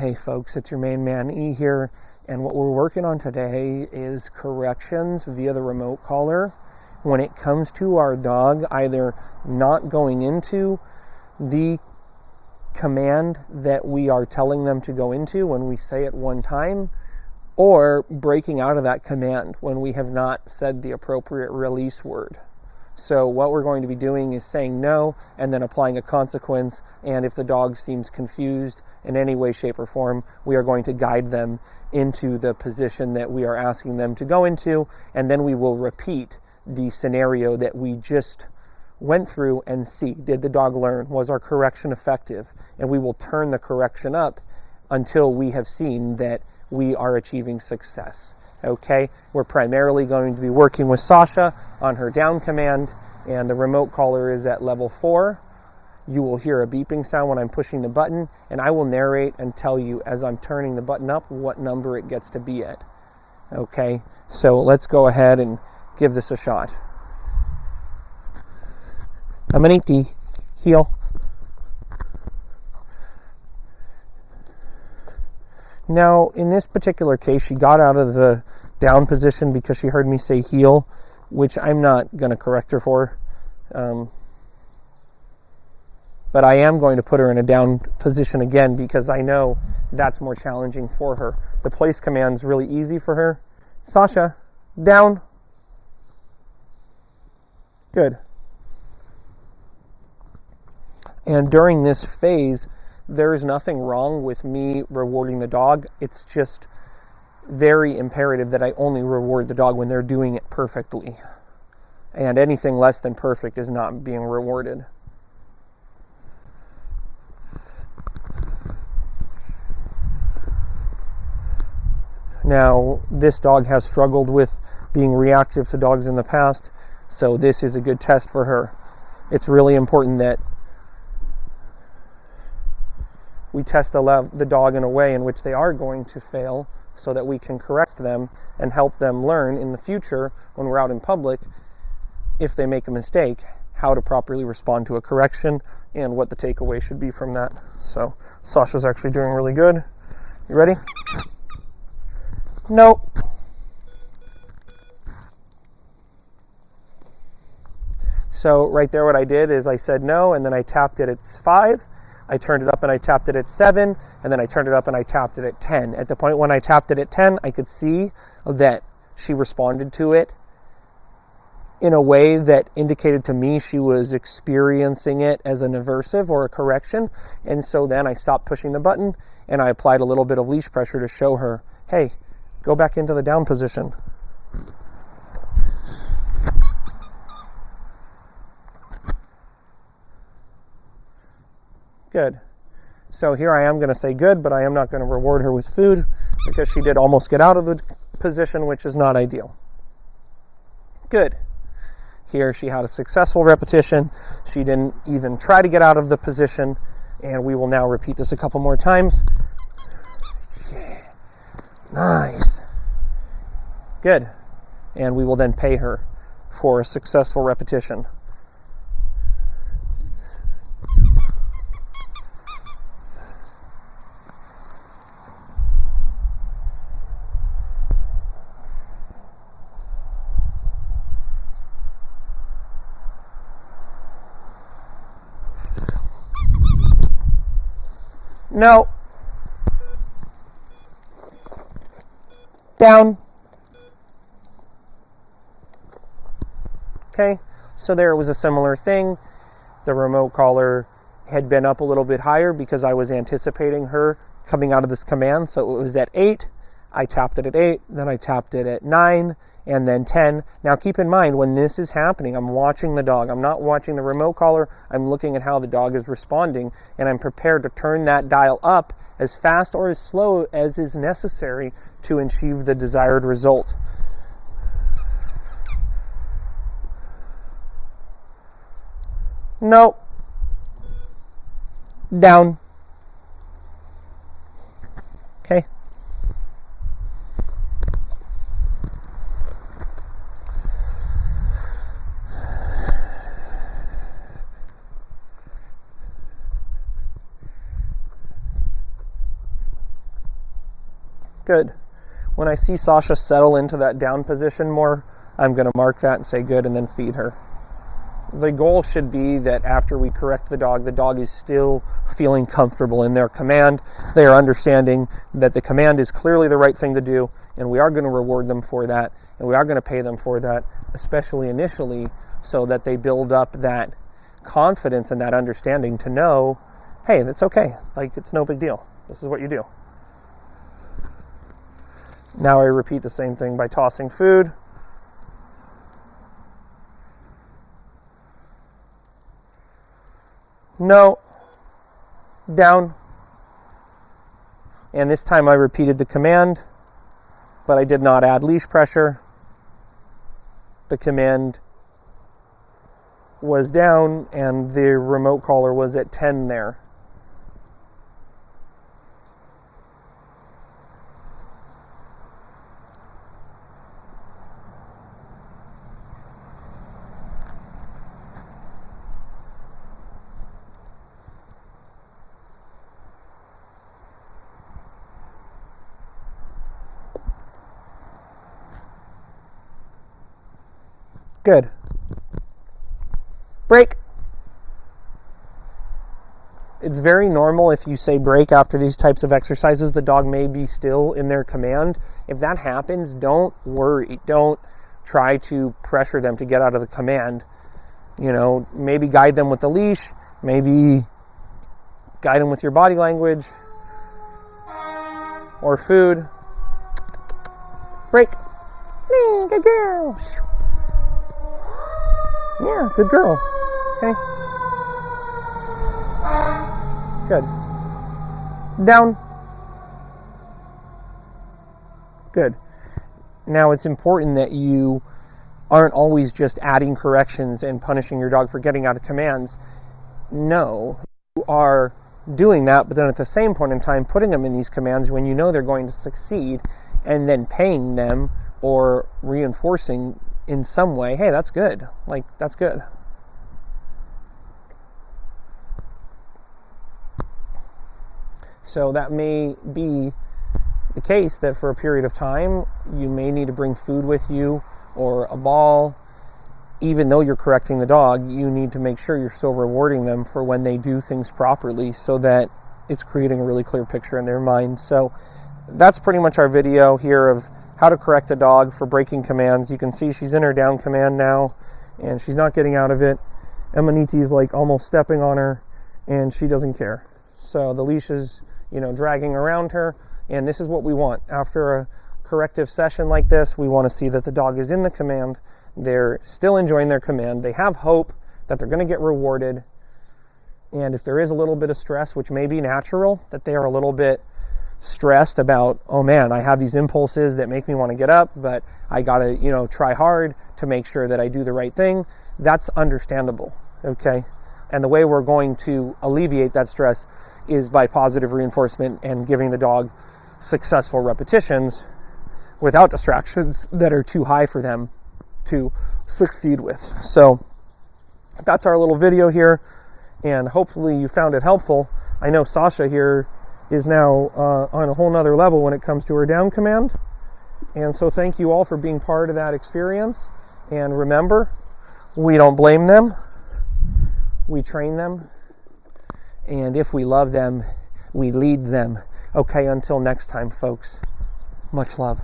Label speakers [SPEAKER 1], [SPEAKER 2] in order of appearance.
[SPEAKER 1] Hey folks, it's your main man E here, and what we're working on today is corrections via the remote collar when it comes to our dog either not going into the command that we are telling them to go into when we say it one time, or breaking out of that command when we have not said the appropriate release word. So what we're going to be doing is saying no and then applying a consequence, and if the dog seems confused in any way, shape, or form, we are going to guide them into the position that we are asking them to go into, and then we will repeat the scenario that we just went through and see, did the dog learn? Was our correction effective? And we will turn the correction up until we have seen that we are achieving success. Okay, we're primarily going to be working with Sasha on her down command, and the remote collar is at level 4. You will hear a beeping sound when I'm pushing the button, and I will narrate and tell you as I'm turning the button up what number it gets to be at. Okay, so let's go ahead and give this a shot. Amaniti, heel. Now, in this particular case, she got out of the down position because she heard me say heel, which I'm not going to correct her for. But I am going to put her in a down position again because I know that's more challenging for her. The place command's really easy for her. Sasha, down. Good. And during this phase, there's nothing wrong with me rewarding the dog. It's just very imperative that I only reward the dog when they're doing it perfectly. And anything less than perfect is not being rewarded. Now, this dog has struggled with being reactive to dogs in the past, so this is a good test for her. It's really important that we test the dog in a way in which they are going to fail so that we can correct them and help them learn in the future when we're out in public, if they make a mistake, how to properly respond to a correction and what the takeaway should be from that. So Sasha's actually doing really good. You ready? Nope. So right there what I did is I said no, and then I tapped it at 5. I turned it up and I tapped it at 7, and then I turned it up and I tapped it at 10. At the point when I tapped it at 10, I could see that she responded to it in a way that indicated to me she was experiencing it as an aversive or a correction. And so then I stopped pushing the button and I applied a little bit of leash pressure to show her, hey, go back into the down position. Good. So here I am going to say good, but I am not going to reward her with food because she did almost get out of the position, which is not ideal. Good. Here she had a successful repetition. She didn't even try to get out of the position, and we will now repeat this a couple more times. Yeah. Nice. Good. And we will then pay her for a successful repetition. No. Down. Okay, so there was a similar thing. The remote collar had been up a little bit higher because I was anticipating her coming out of this command. So it was at 8. I tapped it at 8, then I tapped it at 9, and then 10. Now keep in mind, when this is happening, I'm watching the dog. I'm not watching the remote collar. I'm looking at how the dog is responding, and I'm prepared to turn that dial up as fast or as slow as is necessary to achieve the desired result. No. Down. Okay. Good. When I see Sasha settle into that down position more, I'm going to mark that and say good and then feed her. The goal should be that after we correct the dog is still feeling comfortable in their command. They are understanding that the command is clearly the right thing to do, and we are going to reward them for that, and we are going to pay them for that, especially initially, so that they build up that confidence and that understanding to know, hey, that's okay. Like, it's no big deal. This is what you do. Now I repeat the same thing by tossing food. No, down. And this time I repeated the command, but I did not add leash pressure. The command was down and the remote collar was at 10 there. Good. Break. It's very normal if you say break after these types of exercises, the dog may be still in their command. If that happens, don't worry. Don't try to pressure them to get out of the command. You know, maybe guide them with the leash, maybe guide them with your body language or food. Break. Good girl. Yeah, good girl. Okay. Good. Down. Good. Now it's important that you aren't always just adding corrections and punishing your dog for getting out of commands. No, you are doing that, but then at the same point in time, putting them in these commands when you know they're going to succeed, and then paying them or reinforcing in some way, hey, that's good. Like, that's good. So that may be the case that for a period of time, you may need to bring food with you or a ball. Even though you're correcting the dog, you need to make sure you're still rewarding them for when they do things properly so that it's creating a really clear picture in their mind. So that's pretty much our video here of how to correct a dog for breaking commands. You can see she's in her down command now, and she's not getting out of it. Emaniti's like almost stepping on her, and she doesn't care. So the leash is, dragging around her, and this is what we want. After a corrective session like this, we want to see that the dog is in the command. They're still enjoying their command. They have hope that they're going to get rewarded. And if there is a little bit of stress, which may be natural, that they are a little bit stressed about, oh man, I have these impulses that make me want to get up, but I gotta, try hard to make sure that I do the right thing. That's understandable, okay? And the way we're going to alleviate that stress is by positive reinforcement and giving the dog successful repetitions without distractions that are too high for them to succeed with. So that's our little video here, and hopefully you found it helpful. I know Sasha here is now on a whole nother level when it comes to her down command. And so thank you all for being part of that experience. And remember, we don't blame them. We train them. And if we love them, we lead them. Okay, until next time, folks. Much love.